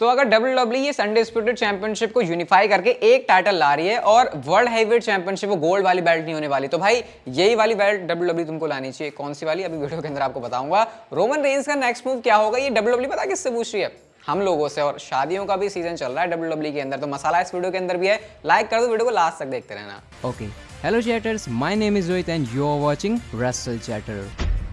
तो अगर WWE ये अनडिस्प्यूटेड चैंपियनशिप को यूनिफाई करके एक टाइटल ला रही है और वर्ल्ड हैवीवेट चैंपियनशिप वो गोल्ड वाली बेल्ट नहीं होने वाली, तो भाई यही वाली बेल्ट WWE तुमको लानी चाहिए। कौन सी वाली, अभी वीडियो के अंदर आपको बताऊंगा। रोमन रेंस का नेक्स्ट मूव क्या होगा, ये WWE पता किससे पूछ रही है, हम लोगों से। और शादियों का भी सीजन चल रहा है WWE के अंदर, तो मसाला इस वीडियो के अंदर भी है। लाइक कर दो वीडियो को, लास्ट तक देखते रहना। Okay, hello chatters, my name is Rohit and you are watching wrestle chatter.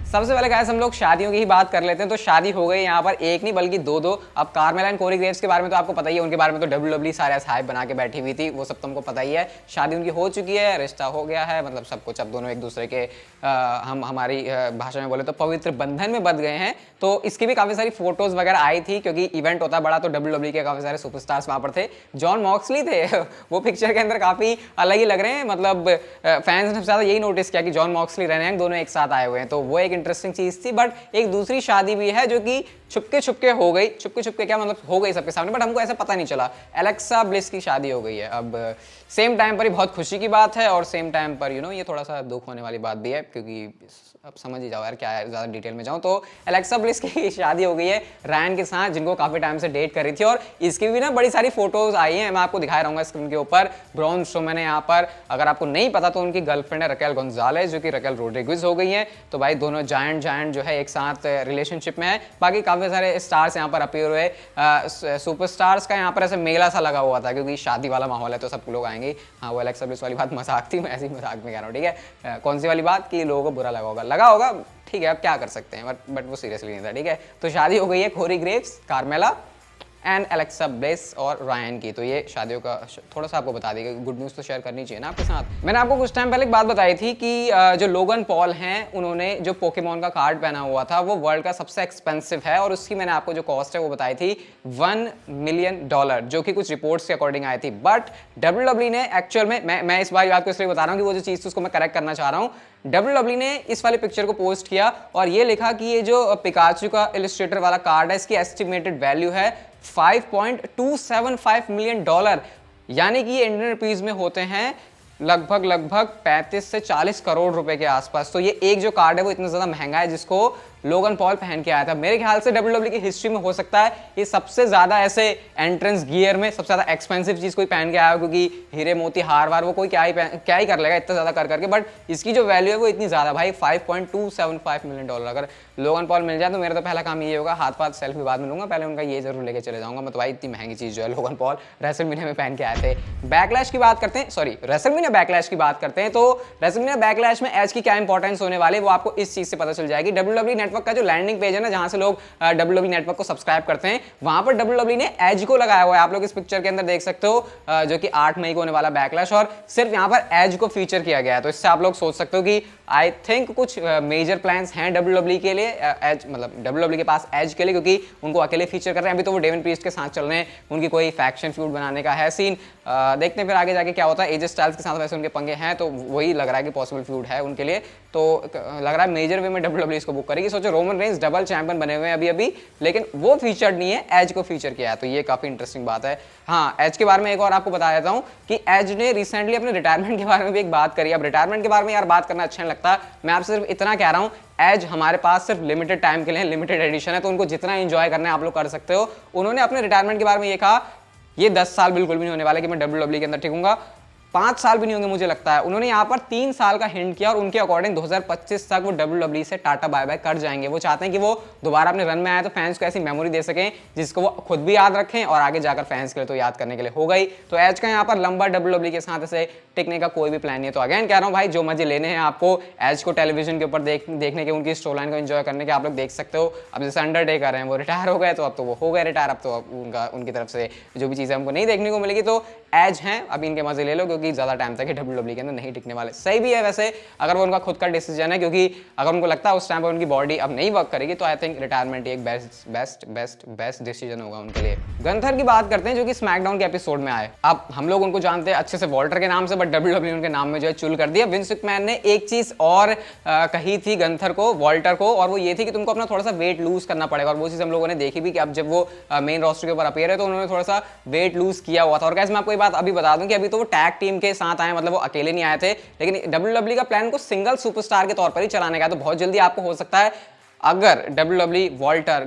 सबसे पहले गाइस हम लोग शादियों की ही बात कर लेते हैं। तो शादी हो गई यहाँ पर एक नहीं बल्कि दो। अब कार्मेला एंड कोरी ग्रेव्स के बारे में तो आपको पता ही है, उनके बारे में तो WWE सारे हाइप बना के बैठी हुई थी, वो सब तुमको पता ही है। शादी उनकी हो चुकी है, रिश्ता हो गया है, मतलब सब कुछ। अब दोनों एक दूसरे के हमारी भाषा में बोले तो पवित्र बंधन में बंध गए हैं। तो इसकी भी काफी सारी फोटोज वगैरह आई थी, क्योंकि इवेंट होता बड़ा, तो WWE के काफी सारे सुपरस्टार्स वहां पर थे। जॉन मॉक्सली थे वो पिक्चर के अंदर काफी अलग ही लग रहे हैं, मतलब फैंस ने सबसे ज्यादा यही नोटिस किया कि जॉन मॉक्सली रहने दोनों एक साथ आए हुए हैं, तो वो एक इंटरेस्टिंग चीज थी। बट एक दूसरी शादी भी है जो कि छुपके छुपके हो गई। छुपके क्या मतलब, हो गई सबके सामने, बट हमको ऐसा पता नहीं चला। एलेक्सा ब्लिस की शादी हो गई है। अब सेम टाइम पर ही बहुत खुशी की बात है और सेम टाइम पर ये थोड़ा सा दुख होने वाली बात भी है, क्योंकि अब समझ ही जाओ यार क्या है, ज्यादा डिटेल में जाऊं तो एलेक्सा ब्लिस की शादी हो गई है रायन के साथ, जिनको काफी टाइम से डेट कर रही थी। और इसकी भी ना बड़ी सारी फोटोज आई हैं, मैं आपको दिखा रहूंगा स्क्रीन के ऊपर। ब्रॉन स्ट्रोमैन है यहाँ पर, अगर आपको नहीं पता तो उनकी गर्लफ्रेंड है रकेल गोंजालेस, जो कि रकेल रोड्रिग्विज हो गई है। तो भाई दोनों जायंट जो है एक साथ रिलेशनशिप में है। बाकी काफी सारे स्टार्स यहाँ पर अपीयर हुए। सुपरस्टार्स का यहाँ पर ऐसे मेला सा लगा हुआ था, क्योंकि शादी वाला माहौल है तो सब लोग आएंगे। हाँ, वो एलेक्सा ब्लिस वाली बात मजाक थी, मैं ऐसे ही मजाक में कह रहा हूँ, ठीक है। कौन सी वाली बात कि लोगों को बुरा लगा होगा, ठीक है, अब क्या कर सकते हैं, बट वो सीरियसली नहीं था, ठीक है। तो शादी हो गई है Corey Graves, Carmella and Alexa Bliss और रायन की। तो ये शादियों का थोड़ा सा आपको बता देगा, गुड न्यूज़ तो शेयर करनी चाहिए ना आपके साथ। मैंने आपको कुछ टाइम पहले एक बात बताई थी कि जो लोगन पॉल हैं, उन्होंने जो पोकेमॉन का कार्ड पहना हुआ था वो वर्ल्ड का सबसे एक्सपेंसिव है, और उसकी मैंने आपको जो कॉस्ट है वो बताई थी $1 मिलियन, जो कि कुछ रिपोर्ट्स के अकॉर्डिंग आई थी। बट WWE ने एक्चुअल में, मैं इस बार बात को इसलिए बता रहा हूँ कि वो जो चीज़ थी उसको मैं करेक्ट करना चाह रहा हूँ। WWE ने इस वाले पिक्चर को पोस्ट किया और ये लिखा कि ये जो पिकाचू का इलस्ट्रेटर वाला कार्ड है, इसकी एस्टिमेटेड वैल्यू है $5.275 मिलियन, यानी कि ये इंडियन रुपीज में होते हैं लगभग 35 से 40 करोड़ रुपए के आसपास। तो ये एक जो कार्ड है वो इतना ज्यादा महंगा है, जिसको लोगन पॉल पहन के आया था। मेरे ख्याल से WWE की हिस्ट्री में हो सकता है ये सबसे ज्यादा ऐसे एंट्रेंस गियर में सबसे ज्यादा एक्सपेंसिव चीज कोई पहन के आया हो, क्योंकि हीरे मोती हार वार वो कोई क्या ही कर लेगा इतना ज्यादा कर करके। बट इसकी जो वैल्यू है वो इतनी ज्यादा भाई, $5.275 मिलियन। अगर लोगन पॉल मिल जाए तो मेरा तो पहला काम ये होगा, हाथ सेल्फी बाद में लूंगा, पहले उनका ये जरूर लेके चले जाऊंगा। मतलब भाई इतनी महंगी चीज जो है लोगन पॉल रेसलमेनिया में पहन के आए थे। बैकलैश की बात करते हैं, सॉरी रेसलमेनिया बैकलैश की बात करते हैं। तो रेसलमेनिया बैकलैश में एज की क्या इंपॉर्टेंस होने वाली है वो आपको इस चीज से पता चल जाएगी। WWE नेटवर्क का जो लैंडिंग पेज है ना, जहां से लोग WWE नेटवर्क को सब्सक्राइब करते हैं, वहां पर WWE ने एज को लगाया हुआ है। आप लोग इस पिक्चर के अंदर देख सकते हो, जो कि 8 मई को होने वाला बैकलैश, और सिर्फ यहां पर एज को फीचर किया गया है। तो इससे आप लोग सोच सकते हो कि आई थिंक कुछ मेजर प्लान्स हैं WWE के लिए, एज मतलब WWE के पास एज के लिए, क्योंकि उनको अकेले फीचर कर रहे हैं। अभी तो वो डेवन प्रीस्ट के साथ चल रहे हैं, उनकी कोई फैक्शन फ्यूड बनाने का है सीन। देखते हैं फिर आगे जाके क्या होता है। एजे स्टाइल्स के साथ वैसे उनके पंगे हैं, तो वही लग रहा है कि पॉसिबल फ्यूड है उनके लिए। तो लग रहा है मेजर वे में WWE इसको बुक करेगी। सोचो रोमन रेंस डबल चैंपियन बने हुए हैं अभी, लेकिन वो फीचर्ड नहीं है, एज को फीचर किया है। तो ये काफी इंटरेस्टिंग बात है। हाँ, एज के बारे में एक और आपको बता देता हूं कि एज ने रिसेंटली अपने रिटायरमेंट के बारे में भी एक बात करी। अब रिटायरमेंट के बारे में यार बात करना अच्छा नहीं लगता, मैं आपसे सिर्फ इतना कह रहा हूं, एज हमारे पास सिर्फ लिमिटेड टाइम के लिए लिमिटेड एडिशन है, तो उनको जितना एंजॉय करना है आप लोग कर सकते हो। उन्होंने अपने रिटायरमेंट के बारे में ये कहा, ये 10 साल बिल्कुल भी नहीं होने वाला कि मैं WWE के अंदर टिकूंगा, 5 साल भी नहीं होंगे मुझे लगता है। उन्होंने यहाँ पर 3 साल का हिंट किया, और उनके अकॉर्डिंग 2025 तक वो WWE से टाटा बाय बाय कर जाएंगे। वो चाहते हैं कि वो दोबारा अपने रन में आए तो फैंस को ऐसी मेमोरी दे सकें जिसको वो खुद भी याद रखें, और आगे जाकर फैंस के लिए तो याद करने के लिए हो गई। तो एज का यहाँ पर लंबा WWE के साथ ऐसे टिकने का कोई भी प्लान नहीं है। तो अगेन कह रहा हूँ भाई, जो मजे लेने हैं आपको एज को टेलीविजन के ऊपर देखने के, उनकी स्टोरी लाइन को एंजॉय करने के, आप लोग देख सकते हो। अब जैसे अंडरटेकर हैं, वो रिटायर हो गए, तो अब तो वो हो गए रिटायर, अब तो उनकी तरफ से जो भी चीज़ें हमको नहीं देखने को मिलेगी। तो एज हैं, अब इनके मजे ले लो, क्योंकि ज्यादा टाइम तक WWE के अंदर नहीं टिकने वाले। सही भी है वैसे, अगर वो उनका खुद का डिसीजन है, क्योंकि अगर उनको लगता है उस टाइम पर उनकी बॉडी अब नहीं वर्क करेगी, तो आई थिंक रिटायरमेंट एक बेस्ट डिसीजन होगा उनके लिए। गंथर की बात करते हैं, जो कि स्मैकडाउन के एपिसोड में आए। अब हम लोग उनको जानते हैं अच्छे से वॉल्टर के नाम से, बट WWE उनके नाम में जो है चुल कर दिया। विंस मैकमैन ने एक चीज और कही थी गंथर को, वॉल्टर को, और वो ये थी कि तुमको अपना थोड़ा सा वेट लूज करना पड़ेगा। और वो चीज हम लोगों ने देखी भी कि अब जब वो मेन रोस्टर के ऊपर अपीयर है तो उन्होंने थोड़ा सा वेट लूज किया हुआ था। और कैसे मैं आपको ये बात अभी बता दूं कि अभी तो वो टैग टीम के साथ आए, मतलब वो अकेले नहीं आए थे, लेकिन WWE का प्लान को सिंगल सुपरस्टार के तौर पर ही चलाने का। तो बहुत जल्दी आपको हो सकता है अगर WWE वॉल्टर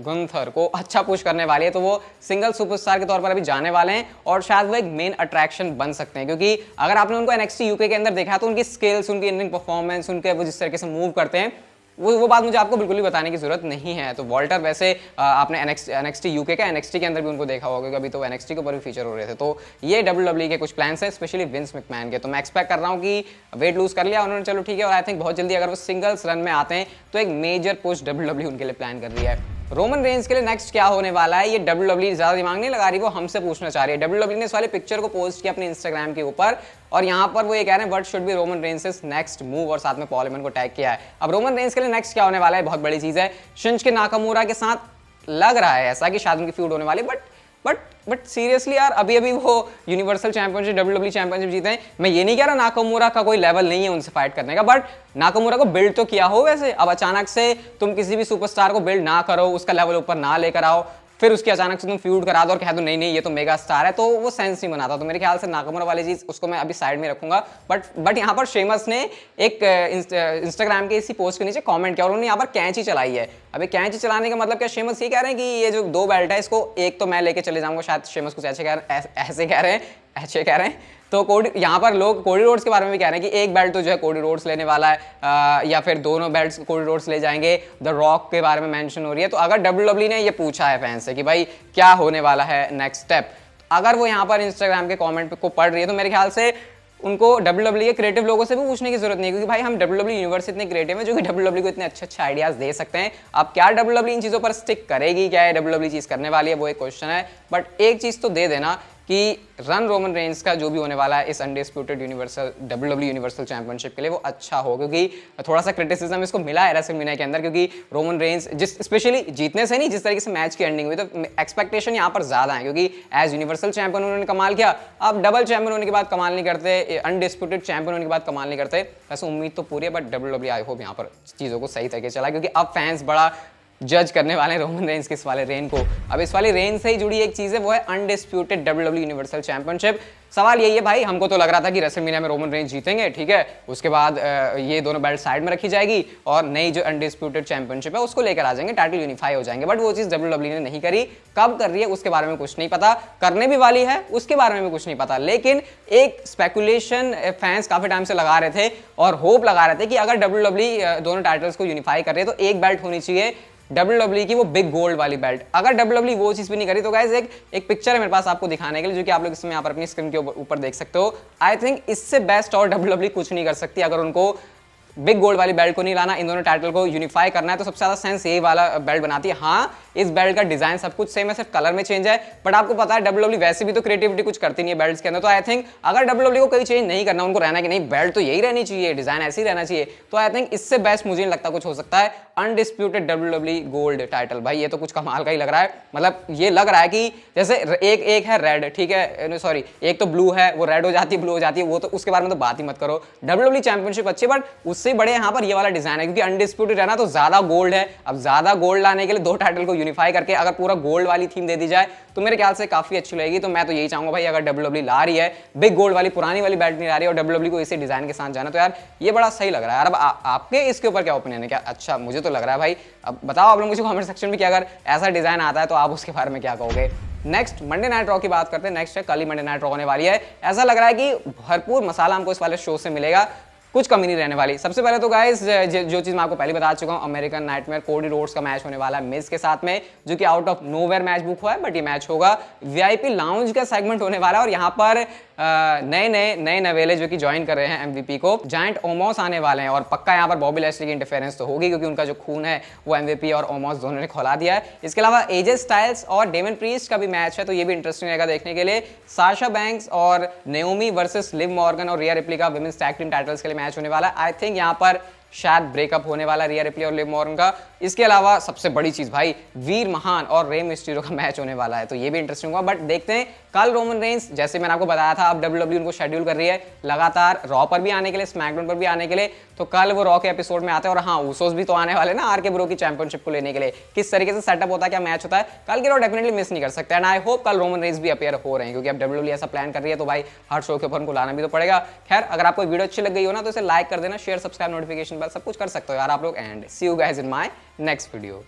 गुंथर को अच्छा पुश करने वाली है तो वो सिंगल सुपरस्टार के तौर पर अभी जाने वाले हैं और शायद वो एक मेन अट्रैक्शन बन सकते हैं, क्योंकि अगर आपने उनको NXT UK के अंदर देखा है तो उनकी स्किल्स, उनकी इन रिंग परफॉर्मेंस, उनके वो जिस तरीके से मूव करते हैं वो बात मुझे आपको बिल्कुल भी बताने की जरूरत नहीं है। तो वॉल्टर वैसे आपने NXT UK का NXT के अंदर भी उनको देखा होगा, क्योंकि अभी तो NXT के ऊपर भी फीचर हो रहे थे। तो ये WWE के कुछ प्लान्स हैं, स्पेशली विंस मैकमैन के। तो मैं एक्सपेक्ट कर रहा हूँ कि वेट लूज कर लिया उन्होंने, चलो ठीक है, और आई थिंक बहुत जल्दी अगर वो सिंगल्स रन में आते हैं तो एक मेजर पुश WWE उनके लिए प्लान कर रही है। रोमन रेंज के लिए नेक्स्ट क्या होने वाला है, ये WWE ज्यादा दिमाग नहीं लगा रही, वो हमसे पूछना चाह रही है। WWE ने इस वाले पिक्चर को पोस्ट किया अपने इंस्टाग्राम के ऊपर और यहाँ पर वो ये कह रहे हैं what should be Roman Reigns next move, और साथ में पॉल हेमन को टैग किया है। अब रोमन रेंज के लिए नेक्स्ट क्या होने वाला है, बहुत बड़ी चीज है। शिंजुके नाकामुरा के साथ लग रहा है ऐसा कि शायद उनकी फ्यूड होने वाली, बट सीरियसली यार अभी वो यूनिवर्सल चैंपियनशिप, WWE चैंपियनशिप जीते हैं। मैं ये नहीं कह रहा नाकामुरा का कोई लेवल नहीं है उनसे फाइट करने का, बट नाकामुरा को बिल्ड तो किया हो वैसे। अब अचानक से तुम किसी भी सुपरस्टार को बिल्ड ना करो, उसका लेवल ऊपर ना लेकर आओ, फिर उसके अचानक से तुम फ्यूड करा दो और कह दो नहीं नहीं ये तो मेगा स्टार है, तो वो सेंस नहीं बनाता। तो मेरे ख्याल से नाकामुरा वाली चीज उसको मैं अभी साइड में रखूंगा। बट यहाँ पर शेमस ने एक इंस्टाग्राम के इसी पोस्ट के नीचे कमेंट किया और उन्होंने यहाँ पर कैंची चलाई है। अभी कैंची चलाने का मतलब क्या, शेमस ये कह रहे हैं कि ये जो 2 बेल्ट है इसको एक तो मैं लेके चले जाऊंगा, शायद शेमस कुछ ऐसे कह रहे हैं। तो यहाँ पर लोग कोडी रोड्स के बारे में भी कह रहे हैं कि एक बेल्ट तो जो है कोडी रोड्स लेने वाला है, या फिर दोनों बेल्ट्स कोडी रोड्स ले जाएंगे। द रॉक के बारे में मेंशन हो रही है। तो अगर WWE ने ये पूछा है फैंस से कि भाई क्या होने वाला है नेक्स्ट स्टेप, अगर वो यहाँ पर इंस्टाग्राम के कमेंट को पढ़ रही है तो मेरे ख्याल से उनको WWE के क्रिएटिव लोगों से भी पूछने की जरूरत नहीं है, क्योंकि भाई हम WWE यूनिवर्स इतने क्रिएटिव है जो कि WWE को इतने अच्छे आइडियाज दे सकते हैं। अब क्या WWE इन चीजों पर स्टिक करेगी, क्या WWE चीज करने वाली है, वो एक क्वेश्चन है। बट एक चीज तो दे देना कि रन रोमन रेंज का जो भी होने वाला है इस undisputed universal WWE universal championship के लिए वो अच्छा हो, क्योंकि थोड़ा सा क्रिटिसिज्म इसको मिला है रेसलमेनिया के अंदर, क्योंकि रोमन रेंज जिस स्पेशली जीतने से नहीं, जिस तरीके से मैच की एंडिंग हुई, तो एक्सपेक्टेशन यहाँ पर ज्यादा है, क्योंकि एज यूनिवर्सल चैंपियन उन्होंने कमाल किया, अब डबल चैंपियन होने के बाद कमाल नहीं करते, अनडिस्प्यूटेड चैंपियन होने के बाद कमाल नहीं करते। वैसे उम्मीद तो पूरी है, बट WWE आई होप यहाँ पर चीजों को सही तरीके चला, क्योंकि अब फैंस बड़ा जज करने वाले रोमन रेंज के इस वाले रेन को। अब इस वाली रेन से ही जुड़ी एक चीज है, वो है अनडिस्प्यूटेड WWE यूनिवर्सल चैंपियनशिप। सवाल यही है भाई, हमको तो लग रहा था कि रेसलमेनिया में रोमन रेंज जीतेंगे, ठीक है, उसके बाद ये दोनों बेल्ट साइड में रखी जाएगी और नई जो अनडिस्प्यूटेड चैंपियनशिप है उसको लेकर आ जाएंगे, टाइटल यूनिफाई हो जाएंगे। बट वो चीज WWE ने नहीं करी। कब कर रही है उसके बारे में कुछ नहीं पता, करने भी वाली है उसके बारे में भी कुछ नहीं पता। लेकिन एक स्पेकुलेशन फैंस काफी टाइम से लगा रहे थे और होप लगा रहे थे कि अगर WWE दोनों टाइटल्स को यूनिफाई कर रही है तो एक बेल्ट होनी चाहिए WWE की, वो बिग गोल्ड वाली बेल्ट। अगर WWE वो चीज भी नहीं करी तो गाइस एक पिक्चर है मेरे पास आपको दिखाने के लिए, जो कि आप लोग इसमें यहाँ पर अपनी स्क्रीन के ऊपर देख सकते हो। आई थिंक इससे बेस्ट और WWE कुछ नहीं कर सकती। अगर उनको बिग गोल्ड वाली बेल्ट को नहीं लाना, इन दोनों टाइटल को यूनिफाई करना है, तो सबसे ज्यादा सेंस यही वाला बेल्ट बनाती है। हाँ, इस बेल्ट का डिजाइन सब कुछ सेम है, सिर्फ कलर में चेंज है, बट आपको पता है WWE वैसे भी तो क्रिएटिविटी कुछ करती नहीं है बेल्ट्स के अंदर। तो आई थिंक अगर WWE को कोई चेंज नहीं करना, उनको रहना कि नहीं बेल्ट तो यही रहनी चाहिए, डिजाइन ऐसे ही रहना चाहिए, तो आई थिंक इससे बेस्ट मुझे नहीं लगता कुछ हो सकता है। अनडिस्प्यूटेड WWE गोल्ड टाइटल, भाई ये तो कुछ कमाल का ही लग रहा है। मतलब ये लग रहा है कि जैसे एक है रेड, ठीक है, सॉरी एक तो ब्लू है, वो रेड हो जाती है, ब्लू हो जाती है, वो तो उसके बारे में तो बात ही मत करो। WWE चैंपियनशिप अच्छी, बट उससे बड़े यहाँ पर ये वाला डिजाइन है, क्योंकि अनडिस्प्यूटेड रहना तो ज्यादा गोल्ड है। अब ज्यादा गोल्ड लाने के लिए दो टाइटल को यूनिफाई करके अगर पूरा गोल्ड वाली थीम दे दी जाए तो मेरे ख्याल से काफी अच्छी लगेगी। तो मैं तो यही चाहूंगा भाई, अगर WWE ला रही है बिग गोल्ड वाली, पुरानी वाली बेल्ट नहीं ला रही है और WWE को इसी डिजाइन के साथ जाना, तो यार ये बड़ा सही लग रहा है यार। अब आपके इसके ऊपर क्या ओपिनियन है? क्या अच्छा, मुझे तो लग रहा है भाई, अब बताओ आप लोग मुझे कमेंट सेक्शन में कि अगर ऐसा डिजाइन आता है तो आप उसके बारे में क्या कहोगे। नेक्स्ट मंडे नाइट रॉ की बात करते हैं। नेक्स्ट है कल ही मंडे नाइट रॉ होने वाली है। ऐसा लग रहा है कि भरपूर मसाला हमको इस वाले शो से मिलेगा, कुछ कमी नहीं रहने वाली। सबसे पहले तो गाइस जो चीज मैं आपको पहले बता चुका हूं, अमेरिकन नाइटमेयर कोडी रोड्स का मैच होने वाला है मिज के साथ में, जो कि out of nowhere match book हुआ है, बट ये मैच होगा। वीआईपी लाउंज का सेगमेंट होने वाला है और यहाँ पर नए नवेले जो कि ज्वाइन कर रहे हैं एमवीपी को, जायंट ओमोस आने वाले हैं और पक्का यहाँ पर बॉबी लैशली की इंटरफेरेंस तो होगी, क्योंकि उनका जो खून है वो एमवीपी और ओमोस दोनों ने खौला दिया है। इसके अलावा एजे स्टाइल्स और डेमन प्रीस्ट का भी मैच है, तो ये भी इंटरेस्टिंग रहेगा देखने के लिए। साशा बैंक्स और नेओमी वर्सेस लिव मॉर्गन और रिया रिप्ली का विमेंस टैग टीम टाइटल्स के लिए मैच होने वाला है। आई थिंक यहाँ पर शायद ब्रेकअप होने वाला रिया रिप्ली और लिव मॉर्गन का। इसके अलावा सबसे बड़ी चीज भाई, वीर महान और रे मिस्टीरियो का मैच होने वाला है, तो ये भी इंटरेस्टिंग होगा। बट देखते हैं कल रोमन रेंस, जैसे मैंने आपको बताया था, अब WWE उनको शेड्यूल कर रही है लगातार रॉ पर भी आने के लिए, स्मैकडाउन पर भी आने के लिए, तो कल वो रॉ के एपिसोड में आते हैं। और हाँ, ऊसोस भी तो आने वाले ना आरके ब्रो की चैंपियनशिप को लेने के लिए। किस तरीके से सेटअप होता है, क्या मैच होता है, कल के रॉ डेफिनेटली मिस नहीं कर सकते। एंड आई होप कल रोमन रेंस भी अपीयर हो रहे हैं, क्योंकि अब WWE ऐसा प्लान कर रही है, तो भाई हर शो के ऊपर उनको लाना भी तो पड़ेगा। खैर, अगर आपको वीडियो अच्छी लग गई हो ना तो इसे लाइक कर देना, share, subscribe, notification notification bell सब कुछ कर सकते हो यार आप लोग। And see you guys in my next video.